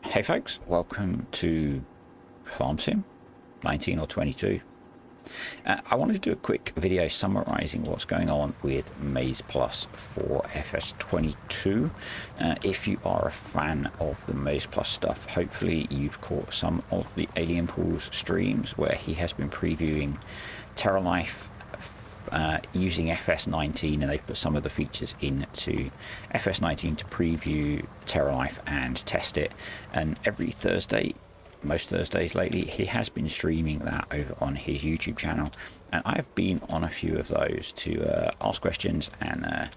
Hey folks, welcome to Farm Sim 19 or 22. I wanted to do a quick video summarizing what's going on with MaizePlus for FS22. If you are a fan of the MaizePlus stuff, hopefully you've caught some of the Alien Pools streams where he has been previewing Terralife using FS19, and they've put some of the features into FS19 to preview Terralife and test it. And every Thursday, most Thursdays lately, he has been streaming that over on his YouTube channel, and I've been on a few of those to ask questions and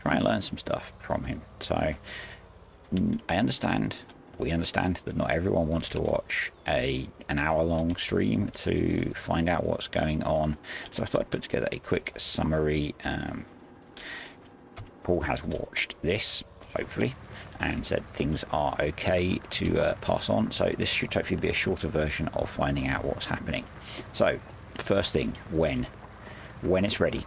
try and learn some stuff from him. So we understand that not everyone wants to watch an hour-long stream to find out what's going on, so I thought I'd put together a quick summary. Paul has watched this, hopefully, and said things are okay to pass on, so this should hopefully be a shorter version of finding out what's happening. So first thing, when it's ready,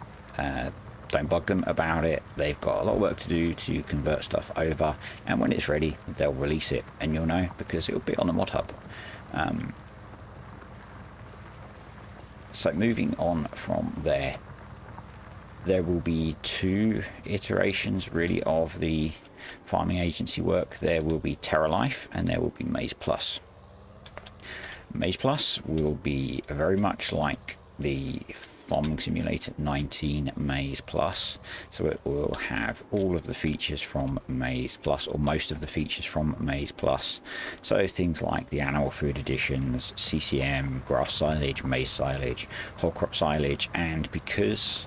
don't bug them about it. They've got a lot of work to do to convert stuff over, and when it's ready they'll release it and you'll know, because it will be on the mod hub. So moving on from there will be two iterations really of the farming agency work. There will be Terralife and there will be MaizePlus. MaizePlus will be very much like the Farming Simulator 19 MaizePlus, so it will have all of the features from MaizePlus, or most of the features from MaizePlus. So things like the animal food additions, CCM, grass silage, maize silage, whole crop silage, and because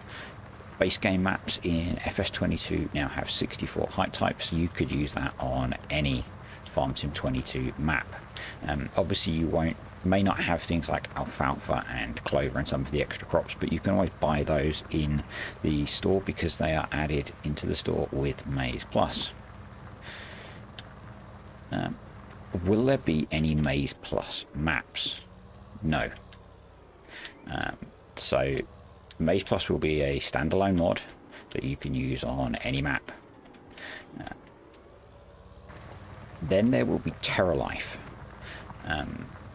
base game maps in FS22 now have 64 height types, you could use that on any Farm Sim 22 map. Obviously you may not have things like alfalfa and clover and some of the extra crops, but you can always buy those in the store because they are added into the store with MaizePlus. Will there be any MaizePlus maps? No. So MaizePlus will be a standalone mod that you can use on any map. Then there will be Terralife.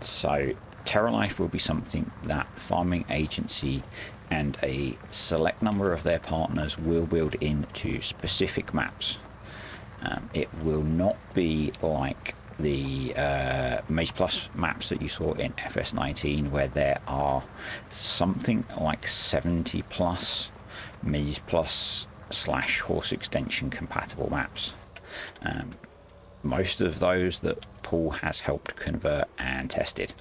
So Terralife will be something that Farming Agency and a select number of their partners will build into specific maps. It will not be like the MaizePlus maps that you saw in FS19, where there are something like 70 plus MaizePlus / horse extension compatible maps. Most of those that Paul has helped convert and tested.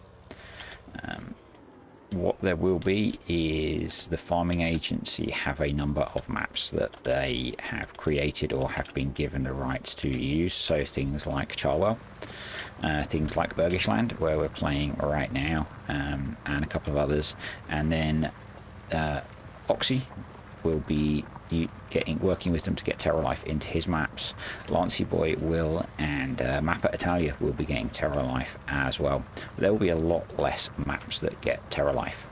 What there will be is the Farming Agency have a number of maps that they have created or have been given the rights to use. So things like Charwell, things like Burgishland, where we're playing right now, and a couple of others. And then Oxy will be working with them to get Terralife into his maps. Lancey Boy will, and Mappa Italia will be getting Terralife as well. There will be a lot less maps that get Terralife.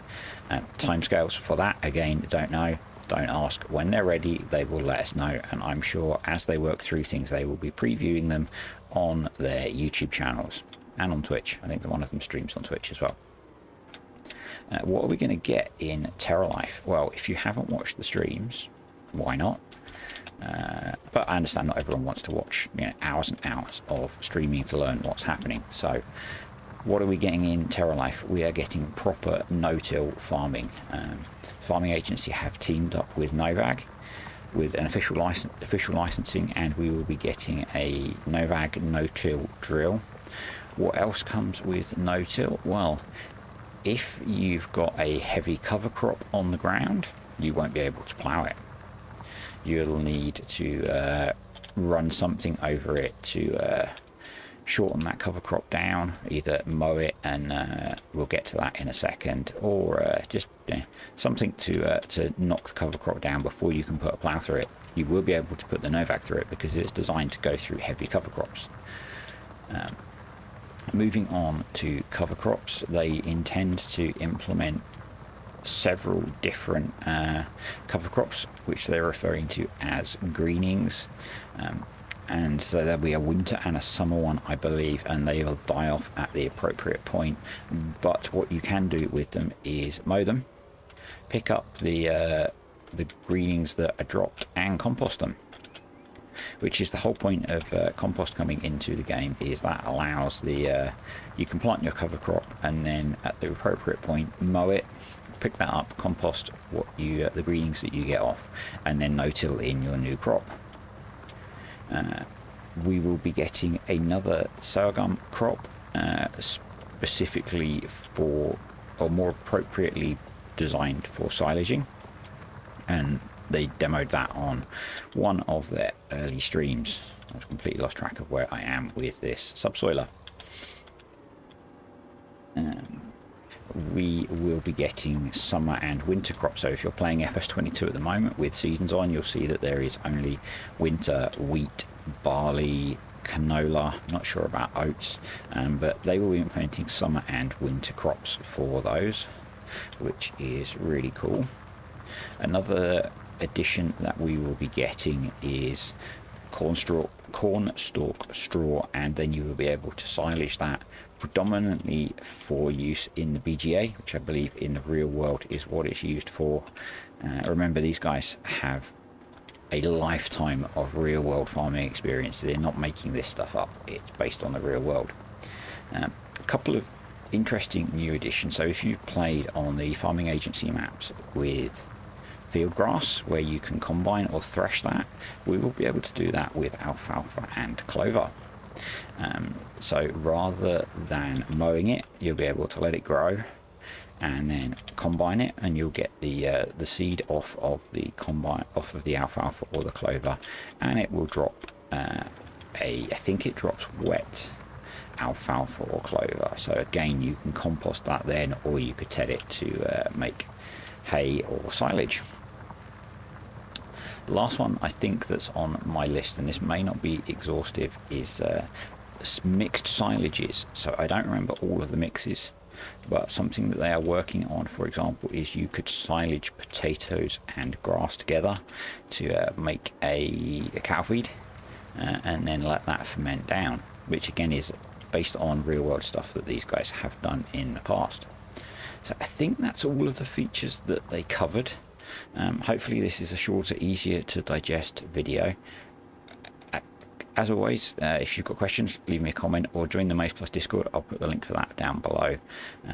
Timescales for that, again, don't know, don't ask. When they're ready they will let us know, and I'm sure as they work through things they will be previewing them on their YouTube channels and on Twitch. I think one of them streams on Twitch as well. What are we going to get in Terralife? Well, if you haven't watched the streams, why not? But I understand not everyone wants to watch hours and hours of streaming to learn what's happening. So what are we getting in Terralife? We are getting proper no-till farming. Farming Agency have teamed up with Novag with an official licensing, and we will be getting a Novag no-till drill. What else comes with no-till? Well, if you've got a heavy cover crop on the ground, you won't be able to plough it. You'll need to run something over it to shorten that cover crop down, either mow it, and we'll get to that in a second, or just something to knock the cover crop down before you can put a plough through it. You will be able to put the Novag through it because it's designed to go through heavy cover crops. Moving on to cover crops, they intend to implement several different cover crops, which they're referring to as greenings. and so there'll be a winter and a summer one, I believe, and they will die off at the appropriate point. But what you can do with them is mow them, pick up the greenings that are dropped, and compost them, which is the whole point of compost coming into the game. Is that allows the you can plant your cover crop and then at the appropriate point mow it, pick that up, compost what you the greenings that you get off, and then no-till in your new crop. We will be getting another sorghum crop, specifically for, or more appropriately designed for silaging, and they demoed that on one of their early streams. I've completely lost track of where I am with this subsoiler. We will be getting summer and winter crops. So if you're playing FS22 at the moment with seasons on, you'll see that there is only winter wheat, barley, canola, not sure about oats, but they will be implementing summer and winter crops for those, which is really cool. Another addition that we will be getting is corn stalk straw, and then you will be able to silage that predominantly for use in the BGA, which I believe in the real world is what it's used for. Remember, these guys have a lifetime of real world farming experience. They're not making this stuff up, it's based on the real world. A couple of interesting new additions. So if you've played on the farming agency maps with field grass where you can combine or thresh that, we will be able to do that with alfalfa and clover. So rather than mowing it, you'll be able to let it grow and then combine it, and you'll get the seed off of the alfalfa or the clover, and it will drop I think it drops wet alfalfa or clover. So again, you can compost that then, or you could tell it to make hay or silage. The last one I think that's on my list, and this may not be exhaustive, is mixed silages. So I don't remember all of the mixes, but something that they are working on, for example, is you could silage potatoes and grass together to make a cow feed, and then let that ferment down, which again is based on real world stuff that these guys have done in the past. So I think that's all of the features that they covered. Hopefully this is a shorter, easier to digest video. As always, if you've got questions, leave me a comment or join the MaizePlus Discord. I'll put the link for that down below.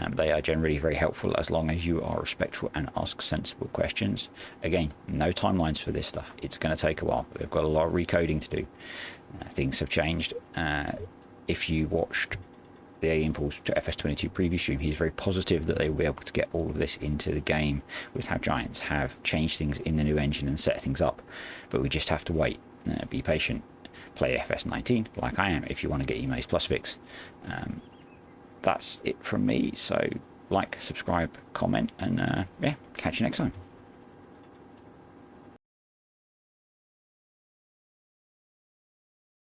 They are generally very helpful as long as you are respectful and ask sensible questions. Again, no timelines for this stuff. It's going to take a while. We've got a lot of recoding to do. Things have changed. If you watched the Alien Pools to FS22 preview stream, he's very positive that they will be able to get all of this into the game with how Giants have changed things in the new engine and set things up. But we just have to wait. Be patient. Play FS19 like I am if you want to get your MaizePlus fix. That's it from me. So like, subscribe, comment, and yeah, catch you next time.